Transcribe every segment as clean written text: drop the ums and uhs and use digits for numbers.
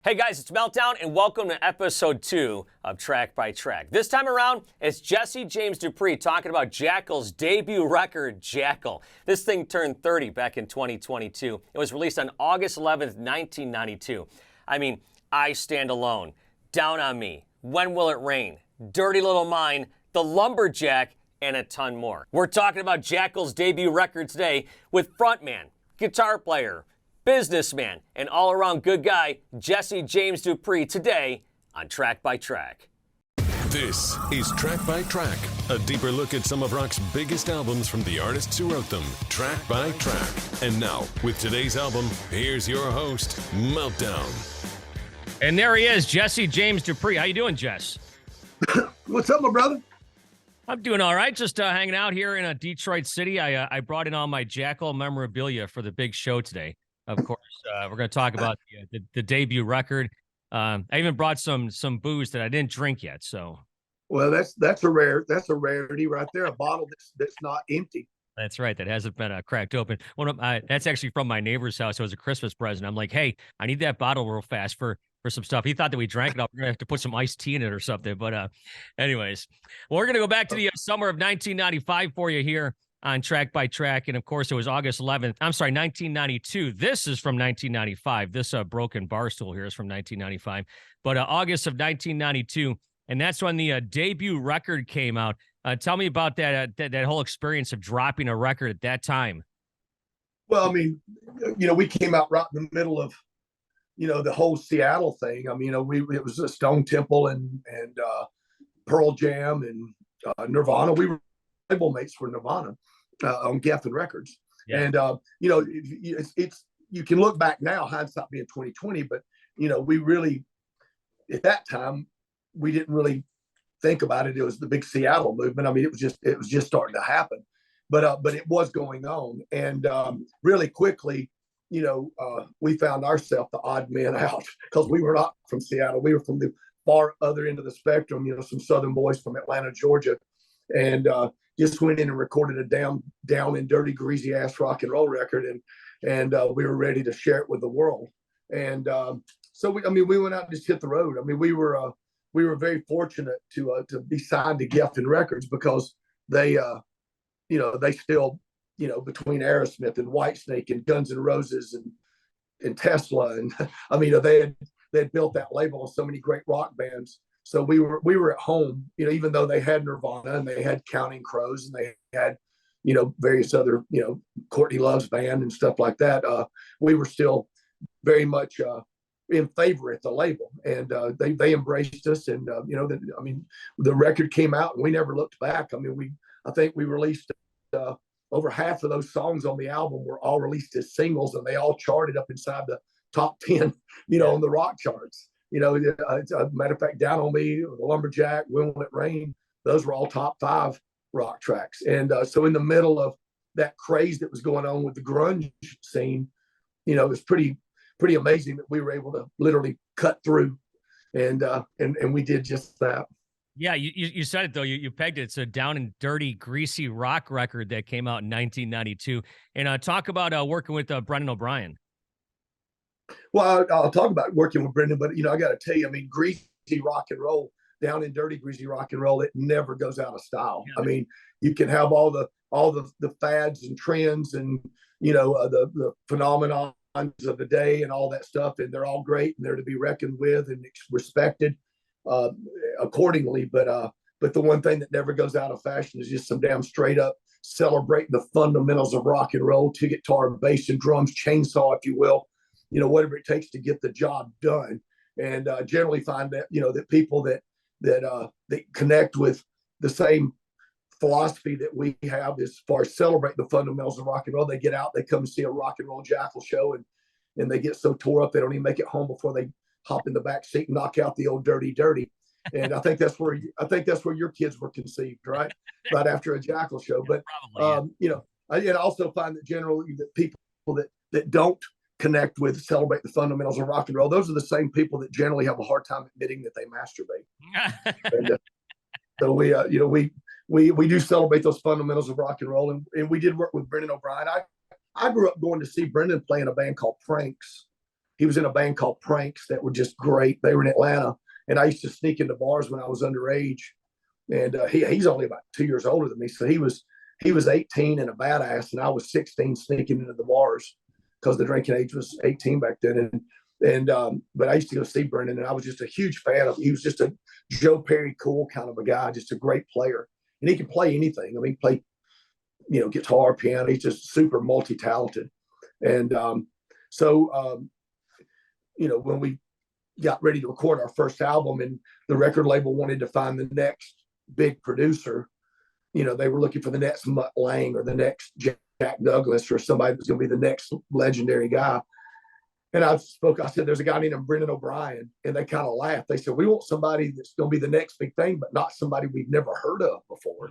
Hey guys, it's Meltdown and welcome to episode 2 of Track by Track. This time around, it's Jesse James Dupree talking about Jackyl's debut record, Jackyl. This thing turned 30 back in 2022. It was released on August 11th, 1992. I mean, I Stand Alone, Down on Me, When Will It Rain, Dirty Little Mine, The Lumberjack, and a ton more. We're talking about Jackyl's debut record today with frontman, guitar player, businessman, and all-around good guy, Jesse James Dupree, today on Track by Track. This is Track by Track, a deeper look at some of rock's biggest albums from the artists who wrote them, Track by Track. And now, with today's album, here's your host, Meltdown. And there he is, Jesse James Dupree. How you doing, Jess? What's up, my brother? I'm doing all right. Just hanging out here in Detroit City. I brought in all my Jackyl memorabilia for the big show today. Of course, we're going to talk about the debut record. I even brought some booze that I didn't drink yet. So, well, that's a rarity right there. A bottle that's not empty. That's right. That hasn't been cracked open. That's actually from my neighbor's house. It was a Christmas present. I'm like, hey, I need that bottle real fast for some stuff. He thought that we drank it up. We're gonna have to put some iced tea in it or something. But anyways, well, we're gonna go back to the summer of 1995 for you here on Track by Track. And of course, it was August 11th. I'm sorry, 1992. This is from 1995. This broken bar stool here is from 1995. But August of 1992. And that's when the debut record came out. Tell me about that whole experience of dropping a record at that time. Well, I mean, we came out right in the middle of, the whole Seattle thing. I mean, it was a Stone Temple and Pearl Jam and Nirvana. We were label mates for Nirvana on Geffen Records. Yeah. And, it's you can look back now, hindsight being 2020, but, we really, at that time, we didn't really think about it. It was the big Seattle movement. I mean, it was just starting to happen, but it was going on. And really quickly, we found ourselves the odd men out because we were not from Seattle. We were from the far other end of the spectrum, some Southern boys from Atlanta, Georgia. And just went in and recorded a down and dirty, greasy ass rock and roll record, and we were ready to share it with the world. And so we went out and just hit the road. I mean, we were very fortunate to be signed to Geffen Records because they still, between Aerosmith and Whitesnake and Guns N' Roses and Tesla, and I mean, they had built that label on so many great rock bands. So we were at home, even though they had Nirvana and they had Counting Crows and they had, various other, Courtney Love's band and stuff like that. We were still very much in favor at the label, and they embraced us. And the record came out and we never looked back. I mean, I think we released over half of those songs on the album were all released as singles, and they all charted up inside the top 10, on the rock charts. As a matter of fact, Down on Me, The Lumberjack, When Will It Rain, those were all top 5 rock tracks. And so in the middle of that craze that was going on with the grunge scene, it was pretty amazing that we were able to literally cut through, and we did just that. Yeah, you said it, though. You pegged it. It's a down and dirty, greasy rock record that came out in 1992. And talk about working with Brendan O Brien. Well, I'll talk about working with Brendan, but, I got to tell you, I mean, greasy rock and roll, down and dirty greasy rock and roll, it never goes out of style. Yeah. I mean, you can have all the fads and trends and, the phenomenons of the day and all that stuff, and they're all great and they're to be reckoned with and respected accordingly. But the one thing that never goes out of fashion is just some damn straight up celebrating the fundamentals of rock and roll, 2 guitar, bass, and drums, chainsaw, if you will. Whatever it takes to get the job done, and generally find that that people that connect with the same philosophy that we have as far as celebrate the fundamentals of rock and roll. They get out, they come see a rock and roll Jackyl show, and they get so tore up they don't even make it home before they hop in the back seat and knock out the old dirty. And I think that's where your kids were conceived, right after a Jackyl show. But probably, yeah. I also find that generally that people that don't connect with, celebrate the fundamentals of rock and roll, those are the same people that generally have a hard time admitting that they masturbate. And, so we do celebrate those fundamentals of rock and roll, and we did work with Brendan O Brien. I grew up going to see Brendan play in a band called Pranks, he was in a band called Pranks that were just great. They were in Atlanta, and I used to sneak into bars when I was underage. And he's only about 2 years older than me, so he was 18 and a badass, and I was 16 sneaking into the bars because the drinking age was 18 back then. But I used to go see Brendan, and I was just a huge fan of. He was just a Joe Perry cool kind of a guy, just a great player, and he can play anything. I mean, play guitar, piano. He's just super multi-talented. And when we got ready to record our first album, and the record label wanted to find the next big producer, they were looking for the next Mutt Lange or the next Jack Douglas or somebody that's going to be the next legendary guy. And I said, there's a guy named Brendan O Brien. And they kind of laughed. They said, we want somebody that's going to be the next big thing, but not somebody we've never heard of before.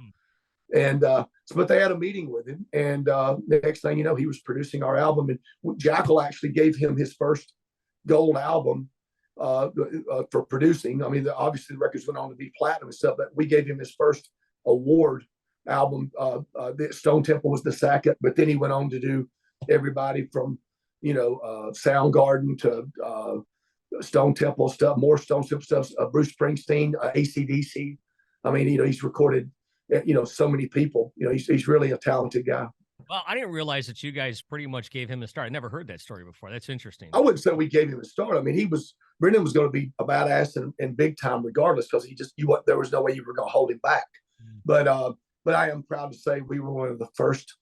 And but they had a meeting with him. And the next thing you know, he was producing our album. And Jackyl actually gave him his first gold album for producing. I mean, obviously the records went on to be platinum and stuff, but we gave him his first award album. Stone Temple was the second, but then he went on to do everybody from Soundgarden to Stone Temple stuff, more Stone Temple stuff, Bruce Springsteen, AC/DC. I mean, he's recorded so many people. He's really a talented guy. Well, I didn't realize that you guys pretty much gave him a start. I never heard that story before. That's interesting. I wouldn't say we gave him a start. I mean, Brendan was going to be a badass and big time regardless, because there was no way you were going to hold him back. But I am proud to say we were one of the first,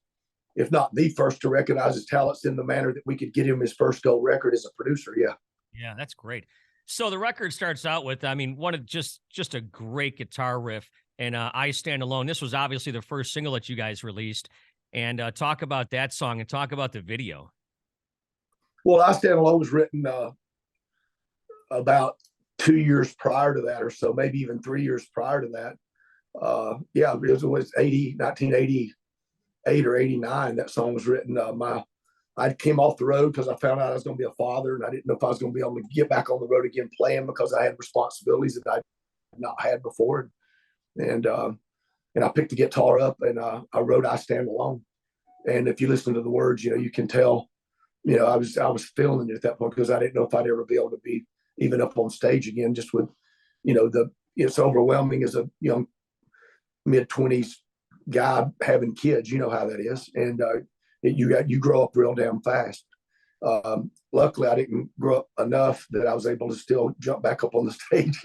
if not the first, to recognize his talents in the manner that we could get him his first gold record as a producer. Yeah. Yeah, that's great. So the record starts out with, one of just a great guitar riff, and I Stand Alone. This was obviously the first single that you guys released. And talk about that song and talk about the video. Well, I Stand Alone was written about 2 years prior to that, or so, maybe even 3 years prior to that. It was 1988 or 89. That song was written. I came off the road because I found out I was going to be a father, and I didn't know if I was going to be able to get back on the road again playing, because I had responsibilities that I had not had before. And I picked the guitar up and I wrote I Stand Alone. And if you listen to the words, you can tell, I was feeling it at that point, because I didn't know if I'd ever be able to be even up on stage again, just with, it's overwhelming as a young mid-20s guy having kids. You know how that is. And you grow up real damn fast. Luckily, I didn't grow up enough that I was able to still jump back up on the stage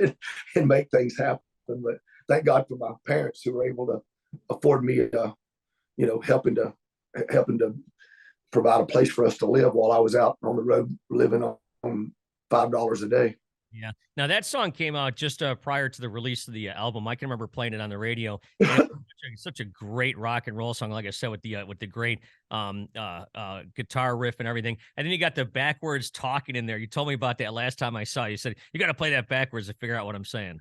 and make things happen. But thank God for my parents who were able to afford me, helping to provide a place for us to live while I was out on the road living on $5 a day. Yeah. Now that song came out just prior to the release of the album. I can remember playing it on the radio. Such a great rock and roll song, like I said, with the great guitar riff and everything. And then you got the backwards talking in there. You told me about that last time I saw you. You said you got to play that backwards to figure out what I'm saying.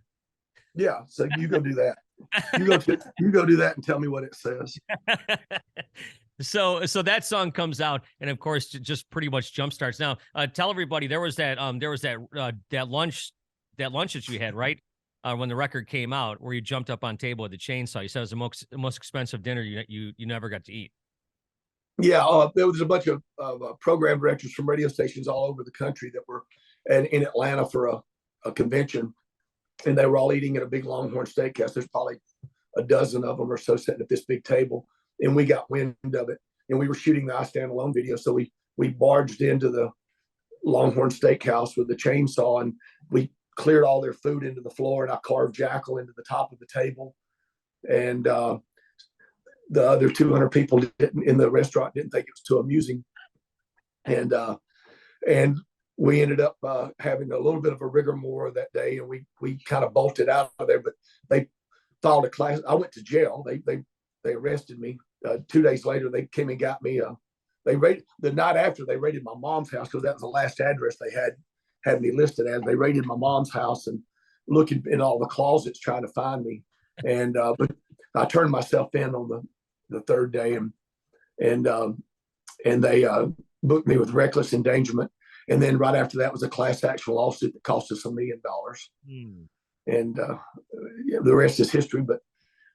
Yeah, so you go do that. You go do that and tell me what it says. So that song comes out, and of course, just pretty much jumpstarts. Now, tell everybody there was that lunch that you had, right? When the record came out, where you jumped up on table with the chainsaw. You said it was the most expensive dinner you never got to eat. Yeah, there was a bunch of program directors from radio stations all over the country that were in Atlanta for a convention. And they were all eating at a big Longhorn Steakhouse. There's probably a dozen of them or so sitting at this big table. And we got wind of it. And we were shooting the I Stand Alone video. So we barged into the Longhorn Steakhouse with the chainsaw, and we cleared all their food into the floor, and I carved Jackyl into the top of the table. And the other 200 people in the restaurant didn't think it was too amusing. And we ended up having a little bit of a rigmarole that day, and we kind of bolted out of there. But they filed a class. I went to jail. They arrested me. 2 days later, they came and got me. They raided the night after. They raided my mom's house, because that was the last address they had me listed as. They raided my mom's house and looking in all the closets trying to find me. And but I turned myself in on the third day, and they booked me with reckless endangerment. And then right after that was a class action lawsuit that cost us $1 million. And the rest is history, but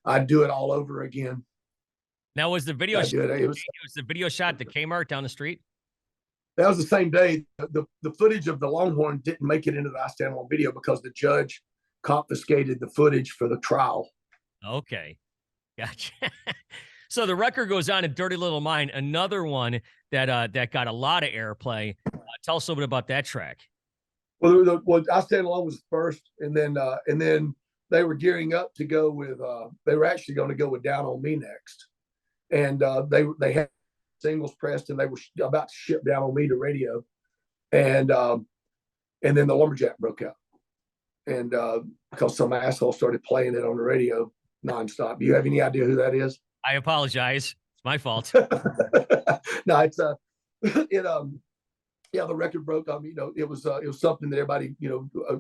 I'd do it all over again. Now, was the video? It was the video shot at the Kmart down the street? that was the same day. The footage of the Longhorn didn't make it into the I Stand Alone video because the judge confiscated the footage for the trial. Okay. Gotcha. So the record goes on in Dirty Little Mind, another one that got a lot of airplay. Tell us a little bit about that track. Well, I Stand Alone was first, and then they were gearing up to go with. They were actually going to go with Down on Me next, and they had singles pressed, and they were about to ship Down on Me to radio, and then the Lumberjack broke out, and because some asshole started playing it on the radio nonstop. Do you have any idea who that is? I apologize. It's my fault. No, it's yeah, the record broke. It was something that everybody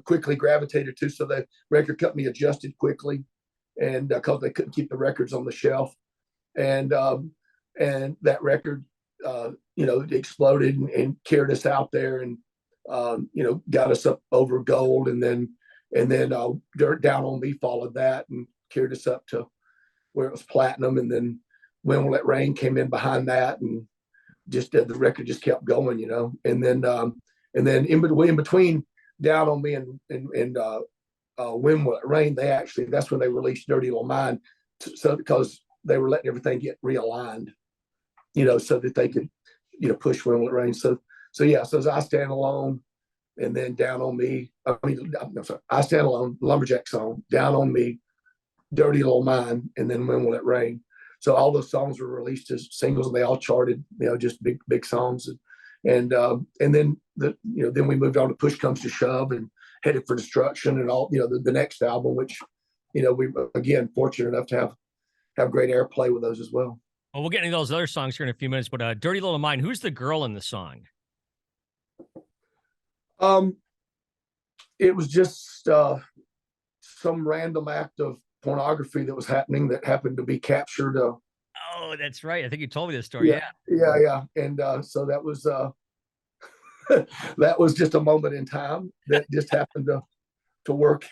quickly gravitated to. So the record company adjusted quickly, and because they couldn't keep the records on the shelf, and that record exploded and carried us out there, and got us up over gold, and then Down on Me followed that and carried us up to where it was platinum, and then When Will It Rain came in behind that, and just the record just kept going, and then in between Down on Me and When Will It Rain, that's when they released Dirty Little Mind, so because they were letting everything get realigned, so that they could push When Will It Rain. So as I Stand Alone, and then Down on Me. I'm sorry, I Stand Alone, Lumberjack song, Down on Me, Dirty Little Mind, and then When Will It Rain. So all those songs were released as singles, and they all charted, just big songs. And then then we moved on to Push Comes to Shove and Headed for Destruction, and all, the next album, which, we were, again, fortunate enough to have great airplay with those as well. Well, we'll get into those other songs here in a few minutes, but Dirty Little Mind, who's the girl in the song? It was just some random act of pornography that was happening that happened to be captured. Oh, that's right. I think you told me this story. Yeah. And so that was that was just a moment in time that just happened to work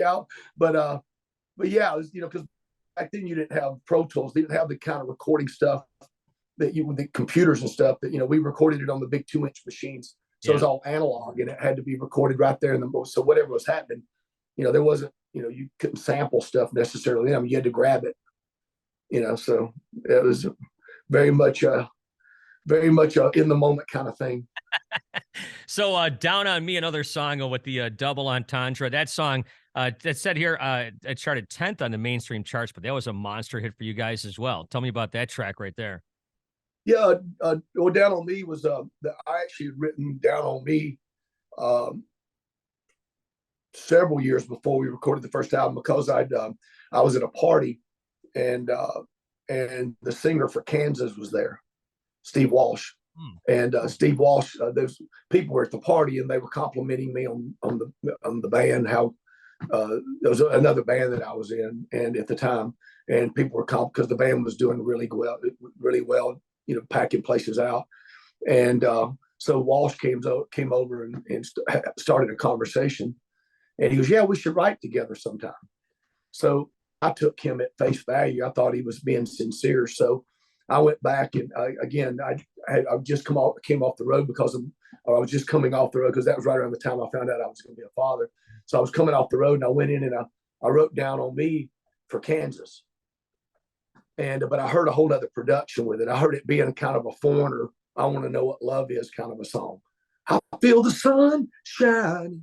out. But yeah, it was, because back then you didn't have Pro Tools, you didn't have the kind of recording stuff that with the computers and stuff that we recorded it on the big 2-inch machines. So it was all analog, and it had to be recorded right there in the. So whatever was happening, there wasn't. You couldn't sample stuff necessarily. You had to grab it. So it was very much a in the moment kind of thing. So Down on Me, another song with the double entendre. That song that said here it charted 10th on the mainstream charts, but that was a monster hit for you guys as well. Tell me about that track right there. Yeah, well, Down on Me was I actually had written Down on Me several years before we recorded the first album, because I was at a party, and the singer for Kansas was there, Steve Walsh. And Steve Walsh, those people were at the party, and they were complimenting me on the band, how there was another band that I was in, and at the time, and people were because the band was doing really well, packing places out, and so Walsh came over and started a conversation. And he goes, "Yeah, we should write together sometime." So I took him at face value. I thought he was being sincere. So I went back, and I just came off the road I was just coming off the road because that was right around the time I found out I was going to be a father. So I was coming off the road, and I went in and I wrote Down on Me for Kansas. But I heard a whole other production with it. I heard it being kind of a Foreigner, I Want to Know What Love Is kind of a song. I feel the sun shining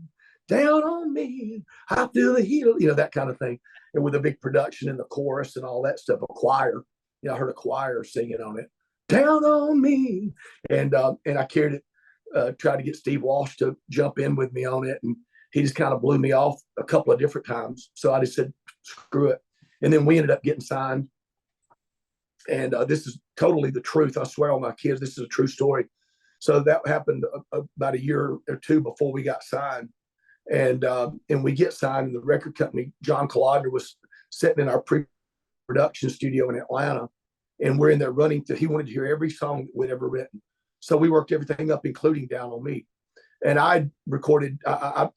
down on me, I feel the heat, that kind of thing. And with a big production in the chorus and all that stuff, a choir, I heard a choir singing on it, Down on Me. And I carried it, tried to get Steve Walsh to jump in with me on it. And he just kind of blew me off a couple of different times. So I just said, screw it. And then we ended up getting signed. And this is totally the truth. I swear on my kids, this is a true story. So that happened about a year or two before we got signed. And we get signed, and the record company, John Colodner, was sitting in our pre-production studio in Atlanta, and we're in there running he wanted to hear every song that we'd ever written. So we worked everything up, including Down on Me. And I recorded,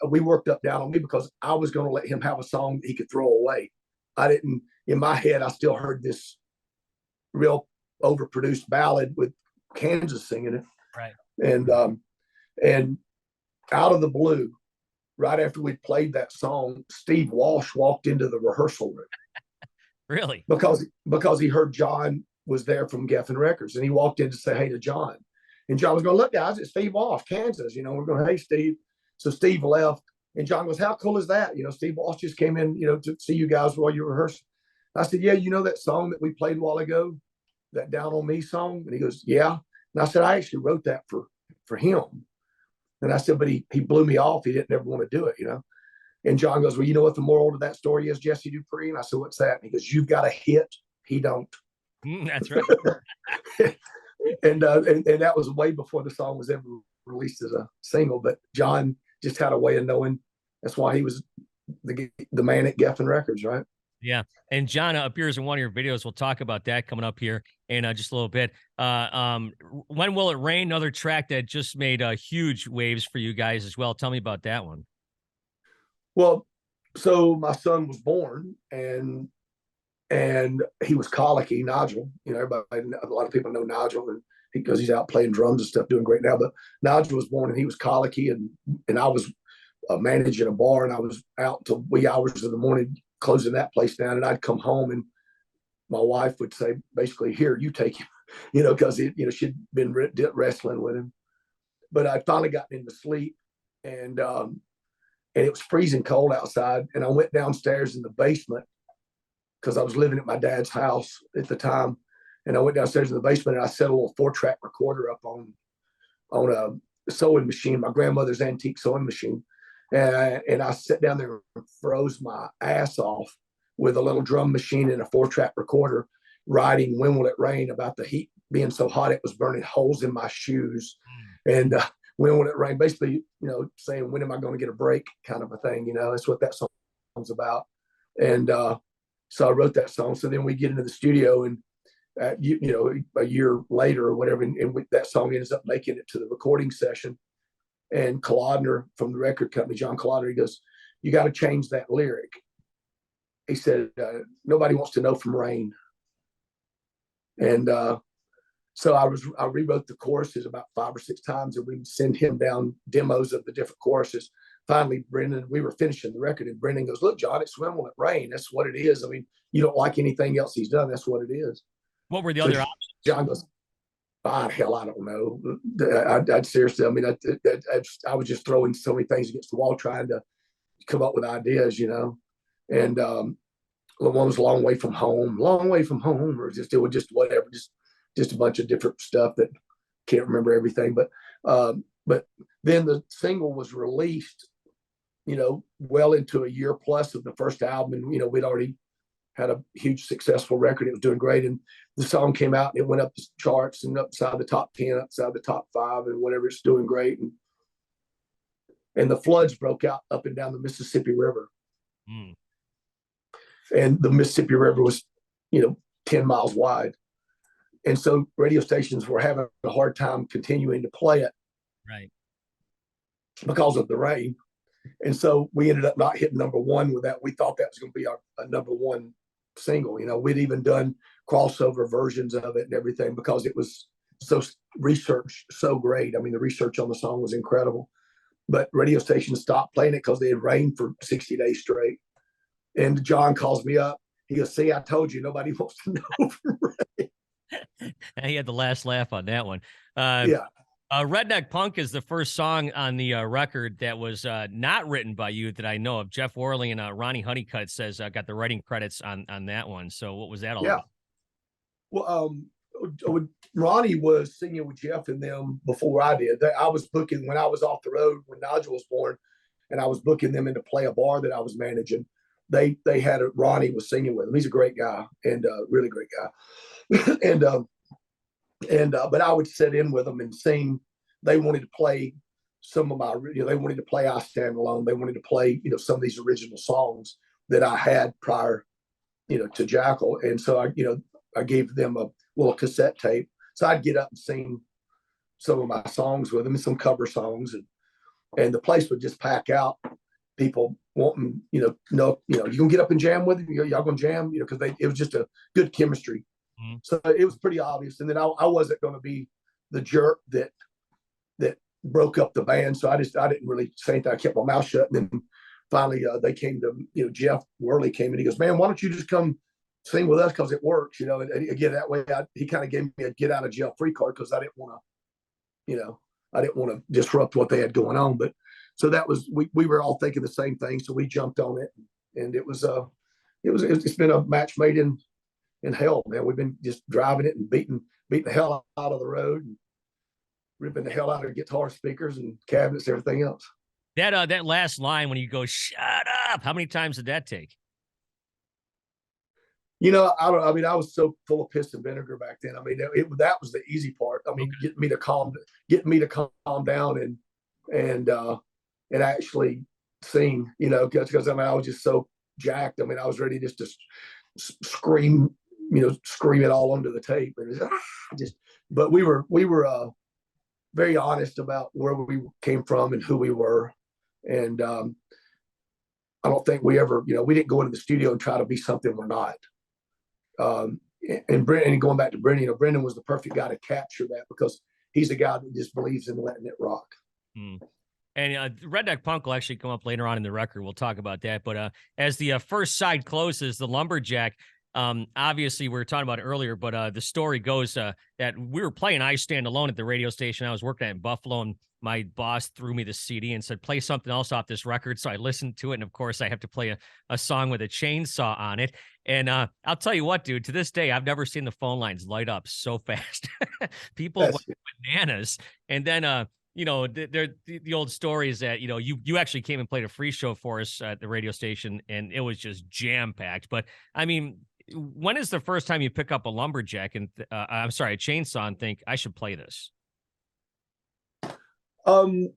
we worked up Down on Me because I was going to let him have a song that he could throw away. In my head, I still heard this real overproduced ballad with Kansas singing it. Right. And out of the blue, right after we played that song, Steve Walsh walked into the rehearsal room. Really? Because he heard John was there from Geffen Records, and he walked in to say hey to John. And John was going, look, guys, it's Steve Walsh, Kansas. We're going, hey, Steve. So Steve left, and John goes, how cool is that? Steve Walsh just came in, to see you guys while you rehearsed. I said, yeah, that song that we played a while ago, that Down on Me song? And he goes, yeah. And I said, I actually wrote that for him. And I said, but he blew me off. He didn't ever want to do it, And John goes, well, you know what the moral to that story is, Jesse Dupree? And I said, what's that? And he goes, you've got a hit. He don't. That's right. And that was way before the song was ever released as a single. But John just had a way of knowing. That's why he was the man at Geffen Records, right? Yeah. And John appears in one of your videos. We'll talk about that coming up here in just a little bit. When Will It Rain? Another track that just made huge waves for you guys as well. Tell me about that one. Well, so my son was born, and he was colicky, Nigel. Everybody, a lot of people know Nigel, and because he's out playing drums and stuff, doing great now. But Nigel was born, and he was colicky, and I was managing a bar, and I was out till wee hours of the morning closing that place down. And I'd come home, and my wife would say, basically, here, you take him, because she'd been wrestling with him. But I'd finally gotten him to sleep, and it was freezing cold outside, and I went downstairs in the basement, because I was living at my dad's house at the time. And I went downstairs in the basement, and I set a little 4-track recorder up on a sewing machine, my grandmother's antique sewing machine. And I sat down there and froze my ass off with a little drum machine and a 4-track recorder, writing When Will It Rain, about the heat being so hot it was burning holes in my shoes. And when will it rain? Basically, saying, when am I going to get a break, kind of a thing. That's what that song's about. And so I wrote that song. So then we get into the studio, and a year later or whatever, and that song ends up making it to the recording session. And Kolodner from the record company, John Kolodner, he goes, you got to change that lyric. He said, nobody wants to know from Rain. And so I rewrote the choruses about 5 or 6 times, and we'd send him down demos of the different choruses. Finally, Brendan, we were finishing the record, and Brendan goes, look, John, it's When Will It Rain? That's what it is. I mean, you don't like anything else he's done. That's what it is. What were the other options? John goes, hell, I don't know. I'd seriously, I mean, I was just throwing so many things against the wall, trying to come up with ideas, And one was Long Way From Home, or it was just whatever, just a bunch of different stuff that can't remember everything. But then the single was released, well into a year plus of the first album, and we'd already had a huge successful record. It was doing great, and the song came out, and it went up the charts and upside the top 10, upside the top 5, and whatever. It's doing great, and the floods broke out up and down the Mississippi River. And the Mississippi River was 10 miles wide, and so radio stations were having a hard time continuing to play it, right, because of the rain. And so we ended up not hitting number 1 with that. We thought that was going to be a number 1 single. We'd even done crossover versions of it and everything, because it was so researched, so great. I mean, the research on the song was incredible. But radio stations stopped playing it because they had rained for 60 days straight. And John calls me up. He goes, see, I told you, nobody wants to know from rain. He had the last laugh on that one. Yeah. Redneck Punk is the first song on the record that was not written by you that I know of. Jeff Worley and Ronnie Honeycutt says got the writing credits on that one. So what was that all about? Well, Ronnie was singing with Jeff and them before I did. I was booking when I was off the road when Nigel was born, and I was booking them in to play a bar that I was managing. They had Ronnie was singing with him. He's a great guy, and really great guy. But I would sit in with them and sing. They wanted to play some of my, they wanted to play I Stand Alone. They wanted to play, some of these original songs that I had prior, to Jackyl. And so I gave them a little cassette tape. So I'd get up and sing some of my songs with them, and some cover songs, and the place would just pack out. People wanting, you gonna get up and jam with them? Y'all gonna jam? Because it was just a good chemistry. So it was pretty obvious. And then I wasn't going to be the jerk that, that broke up the band. So I didn't really say anything. I kept my mouth shut. And then finally they came to, Jeff Worley came and he goes, man, why don't you just come sing with us? Cause it works, and again, that way he kind of gave me a get out of jail free card. Cause I didn't want to disrupt what they had going on. But so that was, we were all thinking the same thing. So we jumped on it, and it's been a match made in hell, man. We've been just driving it and beating the hell out of the road and ripping the hell out of guitar speakers and cabinets, everything else. That last line when you go, shut up, how many times did that take? I was so full of piss and vinegar back then. I mean, that was the easy part. I mean, getting me to calm down and actually sing, because I was just so jacked. I mean, I was ready just to scream it all under the tape. And but we were very honest about where we came from and who we were. And I don't think we ever, we didn't go into the studio and try to be something we're not. And going back to Brendan, Brendan was the perfect guy to capture that, because he's a guy that just believes in letting it rock. And Redneck Punk will actually come up later on in the record. We'll talk about that. But as the first side closes, the Lumberjack, obviously we were talking about it earlier, but the story goes that we were playing I Stand Alone at the radio station I was working at in Buffalo, and my boss threw me the CD and said, play something else off this record. So I listened to it. And of course I have to play a song with a chainsaw on it. And I'll tell you what, dude, to this day, I've never seen the phone lines light up so fast. People went bananas. And then, the old story is that, you actually came and played a free show for us at the radio station, and it was just jam packed. But I mean, when is the first time you pick up a lumberjack and a chainsaw and think I should play this? Well,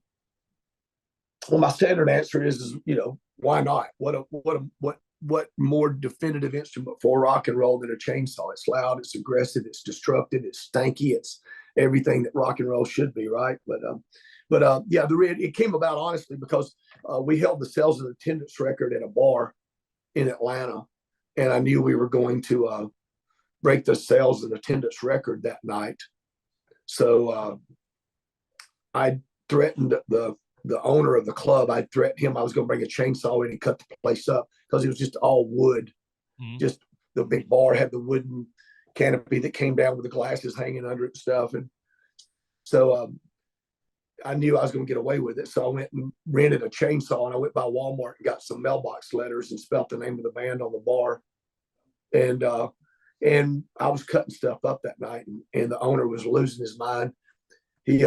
my standard answer is, why not? What more definitive instrument for rock and roll than a chainsaw? It's loud, it's aggressive, it's destructive, it's stanky, it's everything that rock and roll should be, right? It came about honestly because we held the sales and attendance record at a bar in Atlanta, and I knew we were going to break the sales and attendance record that night. So I threatened the owner of the club. I threatened him I was going to bring a chainsaw in and cut the place up, because it was just all wood. Mm-hmm. Just the big bar had the wooden canopy that came down with the glasses hanging under it and stuff. And so I knew I was going to get away with it. So I went and rented a chainsaw, and I went by Walmart and got some mailbox letters and spelled the name of the band on the bar. And I was cutting stuff up that night, and the owner was losing his mind. He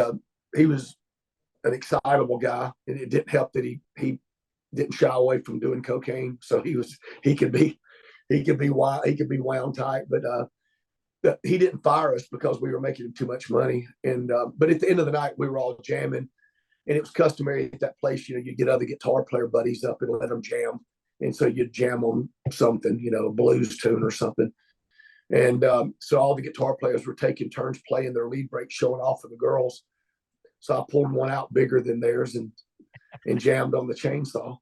was an excitable guy, and it didn't help that he didn't shy away from doing cocaine. So he could be wound tight, but he didn't fire us because we were making too much money. And but at the end of the night, we were all jamming, and it was customary at that place, you get other guitar player buddies up and let them jam. And so you'd jam on something, a blues tune or something. And so all the guitar players were taking turns playing their lead break, showing off for the girls. So I pulled one out bigger than theirs and jammed on the chainsaw.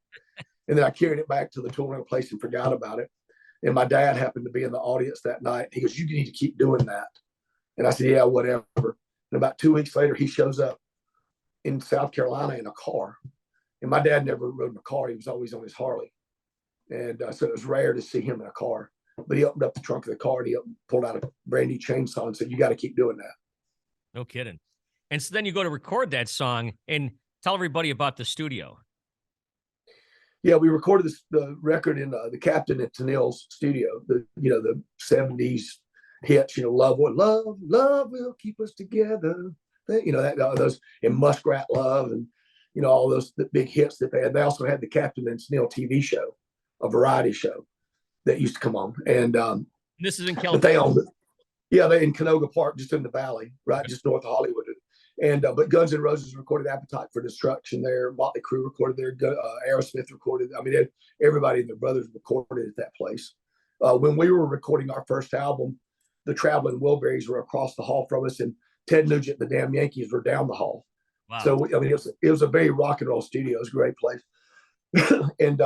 And then I carried it back to the touring place and forgot about it. And my dad happened to be in the audience that night. He goes, "You need to keep doing that." And I said, "Yeah, whatever." And about 2 weeks later, he shows up in South Carolina in a car. And my dad never rode in a car. He was always on his Harley. And so it was rare to see him in a car. But he opened up the trunk of the car, and he pulled out a brand new chainsaw and said, "You got to keep doing that." No kidding. And so then you go to record that song, and tell everybody about the studio. Yeah, we recorded the record in the Captain and Tennille's studio. The 70s hits. Love will keep us together. Those, and Muskrat Love, and all those the big hits that they had. They also had the Captain and Tennille TV show, a variety show that used to come on. And this is in California. But they owned it. Yeah, they in Canoga Park, just in the valley, right, just north of Hollywood. And but Guns N' Roses recorded Appetite for Destruction there. Motley Crue recorded there. Aerosmith recorded. I mean, everybody and their brothers recorded at that place. When we were recording our first album, the Traveling Wilburys were across the hall from us, and Ted Nugent, the Damn Yankees, were down the hall. Wow. So it was a very rock and roll studio. It was a great place. And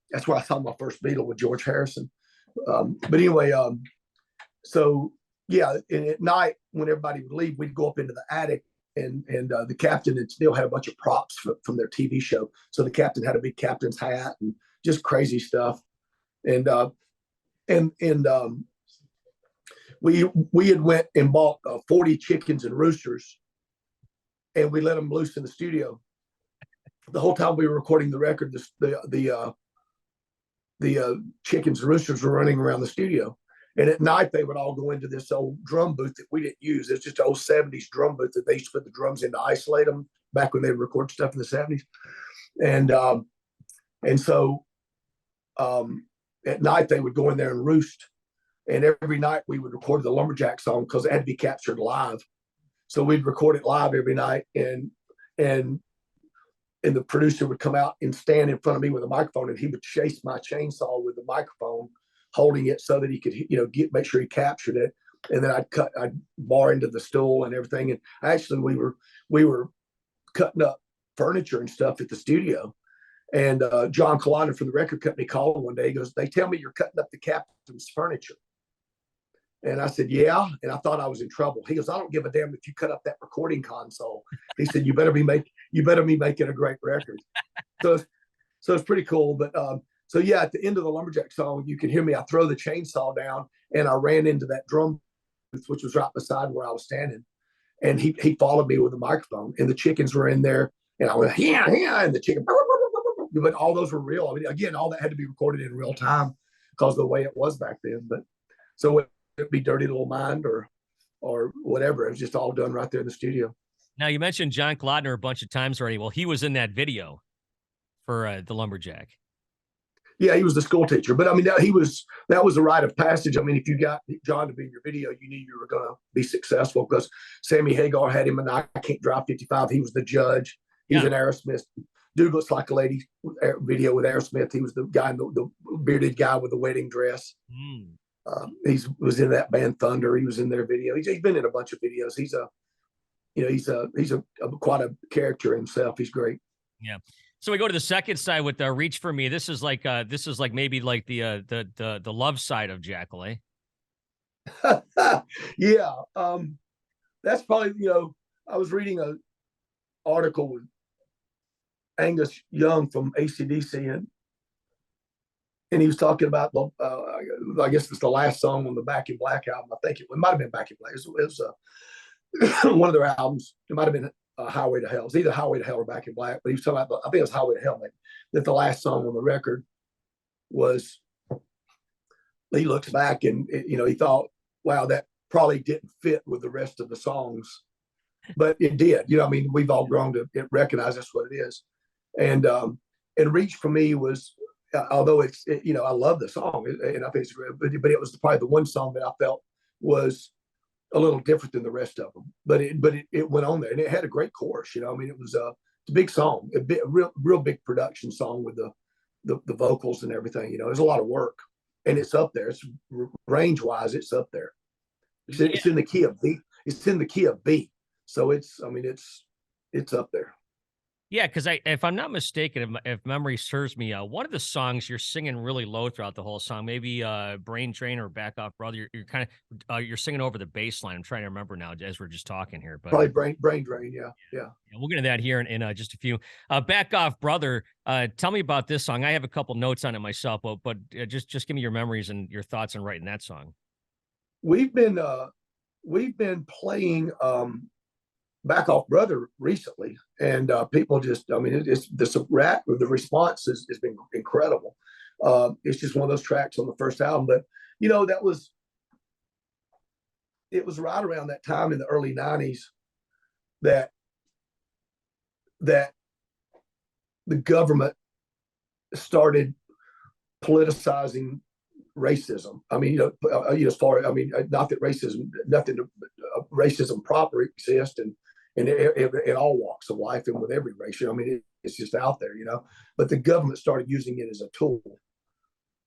that's where I saw my first Beatle with George Harrison. But anyway, so yeah, and at night when everybody would leave, we'd go up into the attic the captain and still had a bunch of props from their TV show. So the captain had a big captain's hat and just crazy stuff. And we had went and bought 40 chickens and roosters, and we let them loose in the studio. The whole time we were recording the record, the chickens and roosters were running around the studio. And at night, they would all go into this old drum booth that we didn't use. It's just an old 70s drum booth that they used to put the drums in to isolate them back when they would record stuff in the 70s. And so at night, they would go in there and roost. And every night we would record the Lumberjack song because it had to be captured live. So we'd record it live every night. And the producer would come out and stand in front of me with a microphone, and he would chase my chainsaw with the microphone, holding it so that he could, make sure he captured it. And then I'd bar into the stool and everything. And actually we were cutting up furniture and stuff at the studio. And John Collider from the record company called one day. He goes, "They tell me you're cutting up the captain's furniture." And I said, "Yeah." And I thought I was in trouble. He goes, "I don't give a damn if you cut up that recording console." He said, you better be making a great record." So it's pretty cool. But so yeah, at the end of the Lumberjack song, you can hear me. I throw the chainsaw down, and I ran into that drum booth, which was right beside where I was standing. And he followed me with a microphone, and the chickens were in there, and I went, "Yeah, yeah," and the chicken. But all those were real. I mean, again, all that had to be recorded in real time because of the way it was back then. But so it'd be Dirty Little Mind or whatever. It was just all done right there in the studio. Now, you mentioned John Klodner a bunch of times already. Well, he was in that video for the Lumberjack. Yeah, he was the school teacher. But I mean, that was a rite of passage. I mean, if you got John to be in your video, you knew you were going to be successful because Sammy Hagar had him in I Can't Drive 55. He was the judge. He's an Aerosmith. Dude Looks Like a Lady video with Aerosmith. He was the guy, the bearded guy with the wedding dress. He was in that band Thunder. He was in their video. He's been in a bunch of videos. He's quite a character himself. He's great. Yeah. So we go to the second side with Reach for Me. This is like maybe like the love side of Jackyl, eh? Yeah. That's probably, I was reading an article with Angus Young from AC/DC, and he was talking about I guess it's the last song on the Back in Black album. I think it might have been Back in Black. It was one of their albums. It might have been Highway to Hell. It's either Highway to Hell or Back in Black. But he was talking about, I think it was Highway to Hell, maybe, that the last song on the record was. He looks back and he thought, wow, that probably didn't fit with the rest of the songs, but it did. I mean, we've all grown to recognize that's what it is. And Reach for Me was, although it's I love the song and I think it's great, but it was probably the one song that I felt was a little different than the rest of them. But it went on there, and it had a great chorus. I mean, it was a big song, a real big production song with the vocals and everything. There's a lot of work, and it's up there. It's range wise, it's up there. It's in the key of B. It's in the key of B. So it's up there. Yeah, because if I'm not mistaken, if memory serves me, one of the songs you're singing really low throughout the whole song, maybe Brain Drain or Back Off Brother. You're kind of you're singing over the bass line. I'm trying to remember now as we're just talking here. But probably Brain Drain, yeah. We'll get into that here in just a few. Back Off Brother. Tell me about this song. I have a couple notes on it myself, but just give me your memories and your thoughts on writing that song. We've been playing Back Off Brother recently, and people just, I mean, the response has been incredible. It's just one of those tracks on the first album, but it was right around that time in the early 90s that the government started politicizing racism. I mean, as far, I mean, not that racism proper exists and in all walks of life and with every race. I mean, it's just out there, but the government started using it as a tool,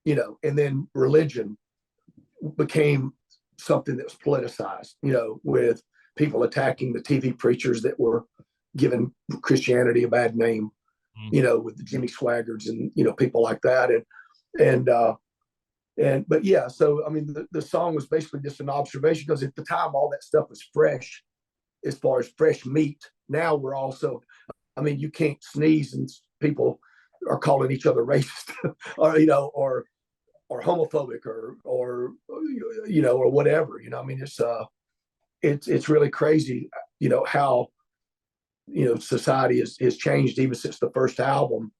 and then religion became something that was politicized, with people attacking the TV preachers that were giving Christianity a bad name, with the Jimmy Swaggarts and, people like that. But yeah, so, I mean, the song was basically just an observation because at the time, all that stuff was fresh as far as fresh meat. Now we're also, I mean, you can't sneeze and people are calling each other racist or, or homophobic or, or whatever, I mean, it's really crazy, how, society has changed even since the first album,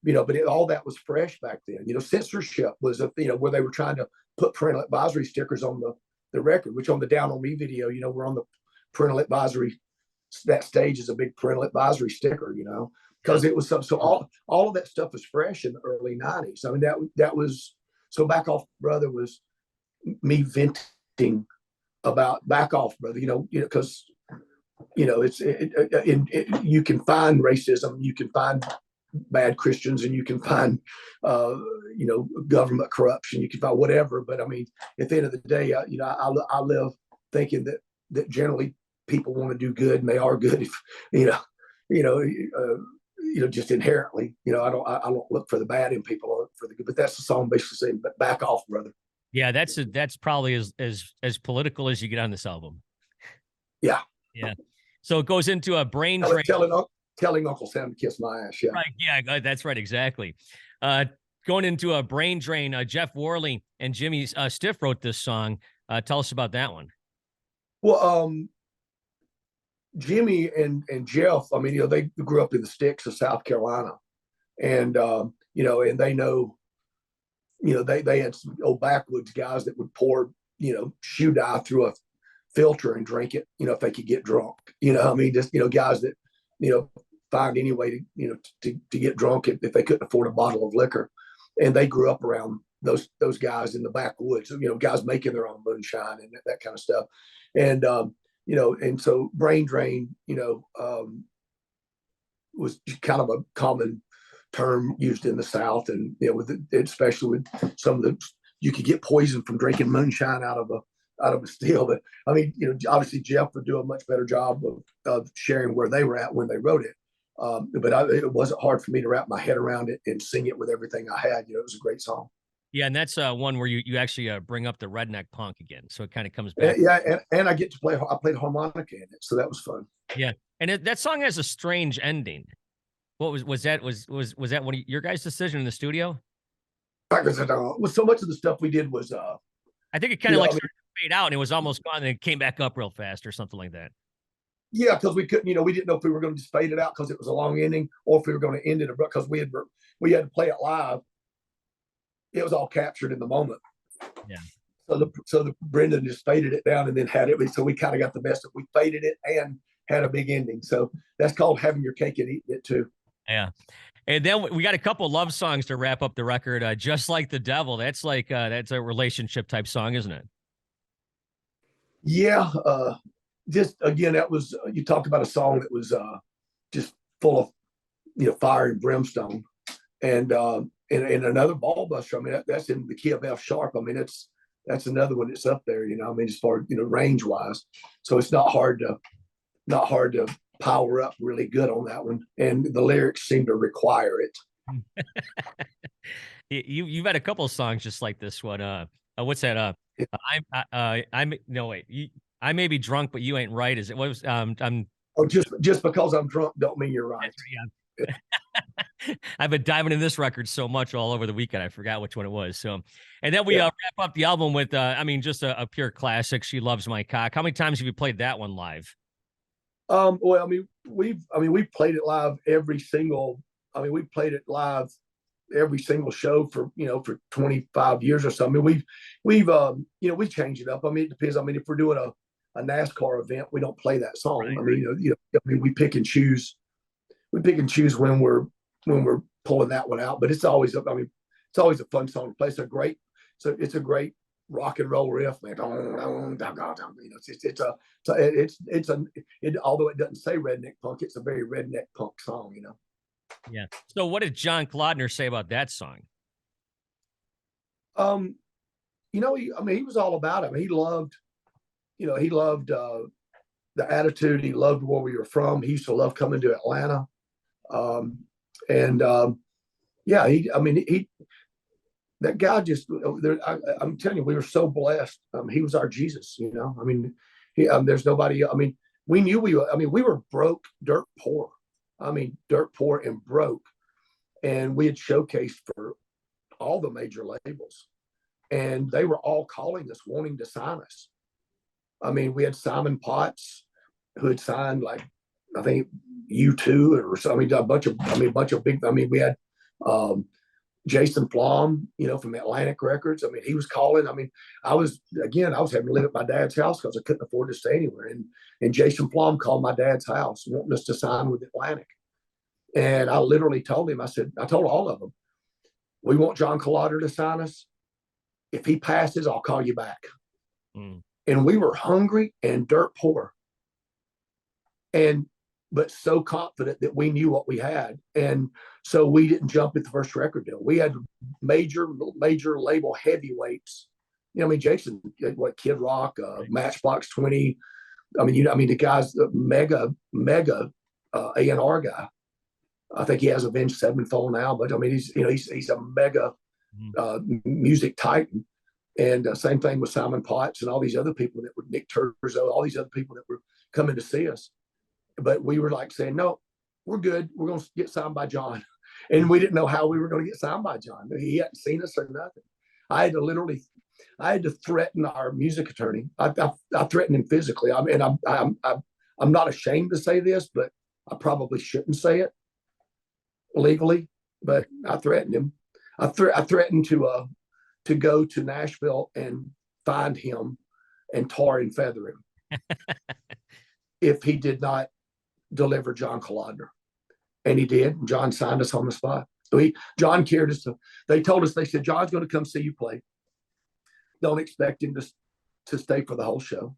but all that was fresh back then. Censorship was, where they were trying to put parental advisory stickers on the record, which on the Down on Me video, we're on the parental advisory. That stage is a big parental advisory sticker, because it was so all of that stuff was fresh in the early 90s. I mean, that was, so Back Off Brother was me venting about Back Off Brother, because, you can find racism, you can find bad Christians, and you can find, government corruption, you can find whatever. But I mean, at the end of the day, I live thinking that generally people want to do good, and they are good. If just inherently, I don't look for the bad in people, I look for the good. But that's the song basically saying, "But back off, brother." Yeah, that's probably as political as you get on this album. Yeah. So it goes into a brain drain. Telling Uncle Sam to kiss my ass. Yeah. Right. Yeah, that's right. Exactly. Going into a brain drain. Jeff Worley and Jimmy Stiff wrote this song. Tell us about that one. Well, Jimmy and Jeff, I mean, they grew up in the sticks of South Carolina, and and they know, they had some old backwoods guys that would pour, shoe dye through a filter and drink it, if they could get drunk. I mean, just guys that find any way to get drunk if they couldn't afford a bottle of liquor, and they grew up around those guys in the backwoods. Guys making their own moonshine and that kind of stuff, and and so brain drain, was kind of a common term used in the South, and especially with some of you could get poison from drinking moonshine out of a still. But I mean, obviously Jeff would do a much better job of sharing where they were at when they wrote it. But it wasn't hard for me to wrap my head around it and sing it with everything I had. It was a great song. Yeah, and that's one where you actually bring up the redneck punk again, so it kind of comes back. Yeah, and I get to play. I played harmonica in it, so that was fun. Yeah, and that song has a strange ending. What was that? Was that one of your guys' decision in the studio? Well, so much of the stuff we did was. I think it kind of started to fade out, and it was almost gone, and it came back up real fast, or something like that. Yeah, because we couldn't. We didn't know if we were going to just fade it out because it was a long ending, or if we were going to end it because we had to play it live. It was all captured in the moment. Yeah. So the Brendan just faded it down and then had it. So we kind of got the best of. We faded it and had a big ending. So that's called having your cake and eating it too. Yeah. And then we got a couple love songs to wrap up the record. Just Like the Devil. That's like that's a relationship type song, isn't it? Yeah. Just again, that was you talked about a song that was just full of fire and brimstone, and another ball buster. I mean, that's in the key of F sharp. I mean, that's another one that's up there. I mean, as far as range wise, so it's not hard to power up really good on that one, and the lyrics seem to require it. You've had a couple of songs just like this one. What's that? I may be drunk, but you ain't right. Is it? What was? Just because I'm drunk don't mean you're right. Yeah. I've been diving in this record so much all over the weekend. I forgot which one it was. So, and then we wrap up the album with, just a pure classic. She Loves My Cock. How many times have you played that one live? Well, I mean, we've played it live every single. I mean, we played it live every single show for 25 years or so. I mean, we change it up. I mean, it depends. I mean, if we're doing a NASCAR event, we don't play that song. Right. I mean, we pick and choose. We pick and choose when we're pulling that one out. But it's always a fun song to play. It's a great rock and roll riff, man. Although it doesn't say redneck punk, it's a very redneck punk song, Yeah. So what did John Klodner say about that song? He was all about it. I mean, he loved the attitude. He loved where we were from. He used to love coming to Atlanta. That guy just, I'm telling you, we were so blessed. He was our Jesus, I mean, there's nobody, I mean, we knew we were broke, dirt poor. I mean, dirt poor and broke. And we had showcased for all the major labels. And they were all calling us, wanting to sign us. I mean, we had Simon Potts, who had signed like, I think U2 or something, a bunch of big, we had Jason Flom, from Atlantic Records. I mean, he was calling. I mean, I was having to live at my dad's house because I couldn't afford to stay anywhere. And Jason Flom called my dad's house wanting us to sign with Atlantic. And I literally told him, I told all of them, we want John Colodder to sign us. If he passes, I'll call you back. And we were hungry and dirt poor. But so confident that we knew what we had. And so we didn't jump at the first record deal. We had major label heavyweights. Jason, Kid Rock, Matchbox 20. The guy's the mega A&R guy. I think he has Avenged Sevenfold now, but he's a mega music titan. And same thing with Simon Potts and all these other people that were Nick Turzo, all these other people that were coming to see us. But we were like saying, no, we're good. We're going to get signed by John. And we didn't know how we were going to get signed by John. He hadn't seen us or nothing. I had to threaten our music attorney. I threatened him physically. I'm not ashamed to say this, but I probably shouldn't say it legally, but I threatened him. I threatened to go to Nashville and find him and tar and feather him if he did not deliver John Colodder. And he did. John signed us on the spot. So John carried us they told us, they said, John's going to come see you play. Don't expect him to stay for the whole show.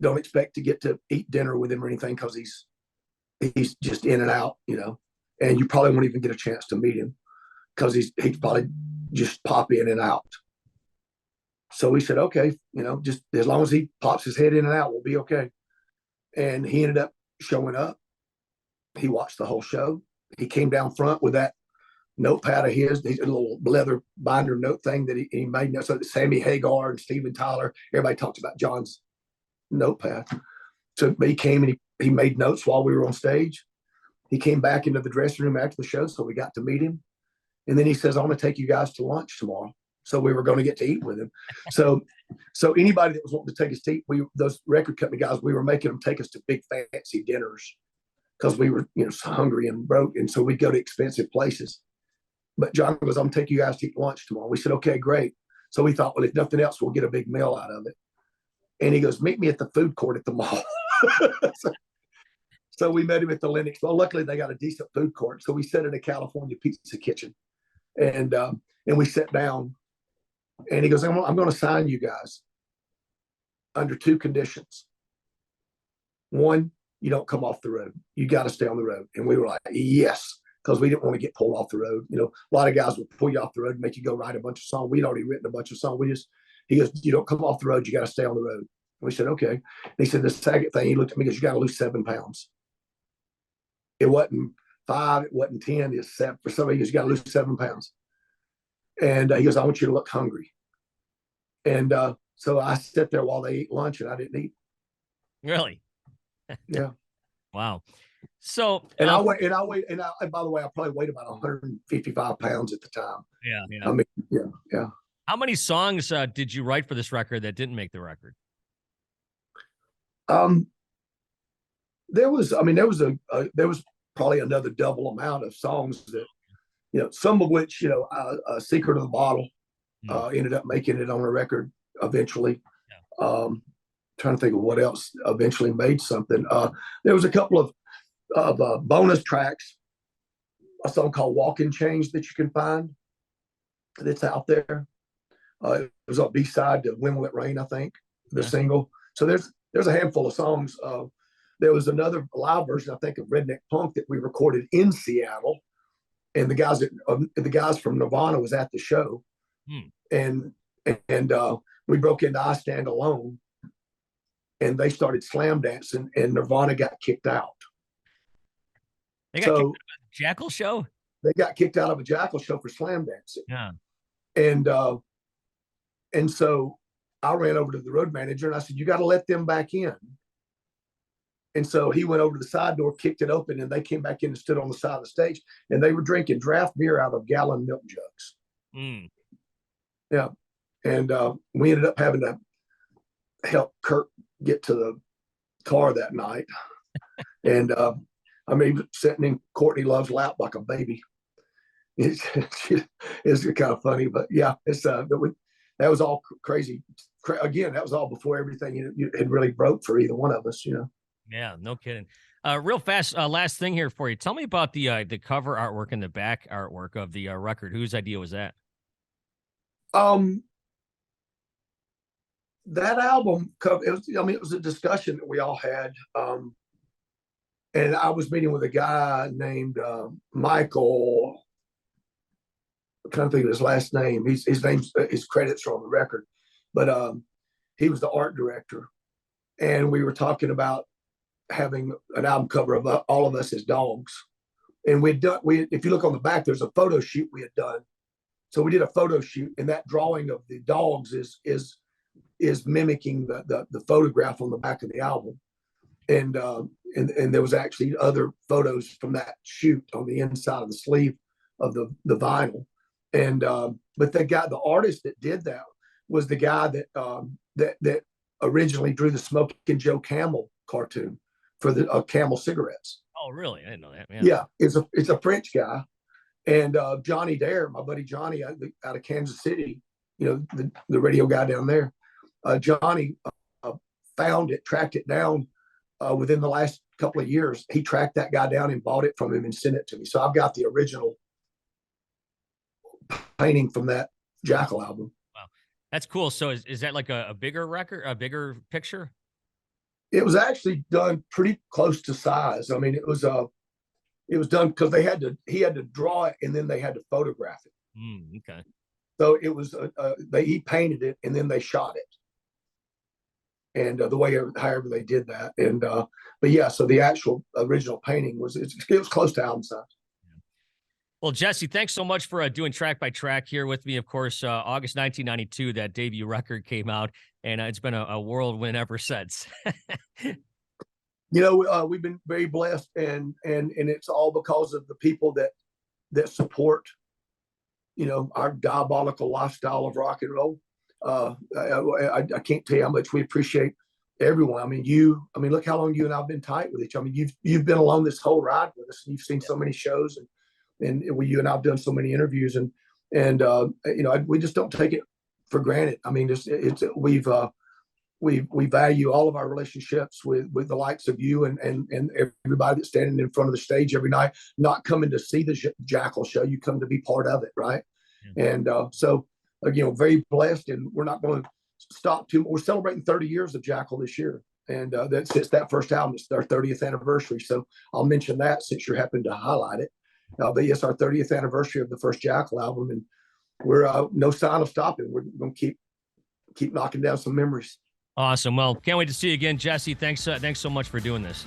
Don't expect to get to eat dinner with him or anything, because he's just in and out, and you probably won't even get a chance to meet him because he's probably just pop in and out. So we said, okay, just as long as he pops his head in and out, we'll be okay. And he ended up showing up. He watched the whole show. He came down front with that notepad of his, a little leather binder note thing that he made. So that Sammy Hagar and Steven Tyler, everybody talks about John's notepad. So he came and he made notes while we were on stage. He came back into the dressing room after the show, so we got to meet him. And then he says, I want to take you guys to lunch tomorrow. So we were going to get to eat with him. So anybody that was wanting to take us to eat, those record company guys, we were making them take us to big fancy dinners because we were, hungry and broke. And so we'd go to expensive places. But John goes, I'm going to take you guys to eat lunch tomorrow. We said, okay, great. So we thought, well, if nothing else, we'll get a big meal out of it. And he goes, meet me at the food court at the mall. So we met him at the Lennox. Well, luckily they got a decent food court. So we sat in a California pizza kitchen and we sat down. And he goes, I'm going to sign you guys under two conditions. One, you don't come off the road. You got to stay on the road. And we were like, yes, because we didn't want to get pulled off the road. A lot of guys would pull you off the road and make you go write a bunch of songs. We'd already written a bunch of songs. He goes, you don't come off the road. You got to stay on the road. And we said, okay. And he said, the second thing, he looked at me and goes, you got to lose 7 pounds. It wasn't 5, it wasn't 10. It's 7. For somebody, you got to lose 7 pounds. And he goes, I want you to look hungry. And so I sat there while they ate lunch and I didn't eat. Really? Yeah. Wow. So, and by the way, I probably weighed about 155 pounds at the time. Yeah. Yeah. How many songs did you write for this record that didn't make the record? There was probably another double amount of songs that, some of which, Secret of the Bottle ended up making it on a record eventually. Yeah. Trying to think of what else eventually made something. There was a couple of bonus tracks, a song called Walk in Change that you can find that's out there. It was a B-side to When Will It Rain, I think, the single. So there's a handful of songs. There was another live version, I think, of Redneck Punk that we recorded in Seattle, and the guys from Nirvana was at the show, and we broke into I Stand Alone, and they started slam dancing, and Nirvana got kicked out. They got kicked out of a Jackyl show? They got kicked out of a Jackyl show for slam dancing. Yeah. And so I ran over to the road manager and I said, you got to let them back in. And so he went over to the side door, kicked it open, and they came back in and stood on the side of the stage, and they were drinking draft beer out of gallon milk jugs. Mm. Yeah. And we ended up having to help Kurt get to the car that night. And I mean, sitting in Courtney Love's lap like a baby. It's kind of funny, but yeah, it's that was all crazy. Again, that was all before everything had really broke for either one of us, Yeah, no kidding. Real fast, last thing here for you. Tell me about the cover artwork and the back artwork of the record. Whose idea was that? That album cover, it was a discussion that we all had. And I was meeting with a guy named Michael. I'm trying to think of his last name. His credits are on the record, but he was the art director. And we were talking about having an album cover of all of us as dogs. And if you look on the back, there's a photo shoot we had done. So we did a photo shoot, and that drawing of the dogs is mimicking the photograph on the back of the album. And there was actually other photos from that shoot on the inside of the sleeve of the vinyl. And but the artist that did that was the guy that originally drew the Smoking Joe Camel cartoon for the Camel cigarettes. Oh, really? I didn't know that. Yeah, it's a French guy. And Johnny Dare, my buddy Johnny out of Kansas City, the radio guy down there, Johnny found it, tracked it down within the last couple of years. He tracked that guy down and bought it from him and sent it to me. So I've got the original painting from that Jackyl album. Wow, that's cool. So is that like a bigger record, a bigger picture? It was actually done pretty close to size. I mean, it was done because he had to draw it and then they had to photograph it. Okay. So it was he painted it and then they shot it. And however they did that. And but yeah, so the actual original painting was close to album size. Well, Jesse, thanks so much for doing Track by Track here with me. Of course, August 1992, that debut record came out, and it's been a whirlwind ever since. We've been very blessed, and it's all because of the people that support, our diabolical lifestyle of rock and roll. I can't tell you how much we appreciate everyone. I mean, look how long you and I've been tight with each other. I mean, you've been along this whole ride with us, and you've seen so many shows, and you and I've done so many interviews, and we just don't take it for granted. I mean, we value all of our relationships with the likes of you and everybody that's standing in front of the stage every night, not coming to see the Jackyl show. You come to be part of it, right? Mm-hmm. And so again, very blessed, and we're not going to stop we're celebrating 30 years of Jackyl this year. And it's that first album. It's our 30th anniversary. So I'll mention that since you happened to highlight it. But yes, our 30th anniversary of the first Jackyl album, and we're no sign of stopping. We're going to keep knocking down some memories. Awesome. Well, can't wait to see you again, Jesse. Thanks so much for doing this.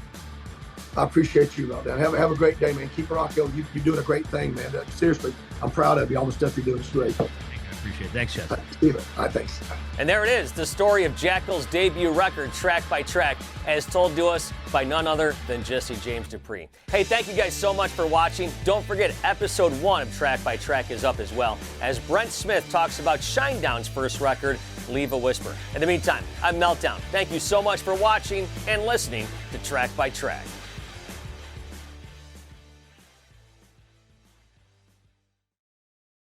I appreciate you, Meltdown. Have a great day, man. Keep rocking. You're doing a great thing, man. Seriously, I'm proud of you. All the stuff you're doing is great. I appreciate it. Thanks, Jesse. All right, thanks. And there it is, the story of Jackyl's debut record, Track by Track, as told to us by none other than Jesse James Dupree. Hey, thank you guys so much for watching. Don't forget, episode 1 of Track by Track is up as well, as Brent Smith talks about Shinedown's first record, Leave a Whisper. In the meantime, I'm Meltdown. Thank you so much for watching and listening to Track by Track.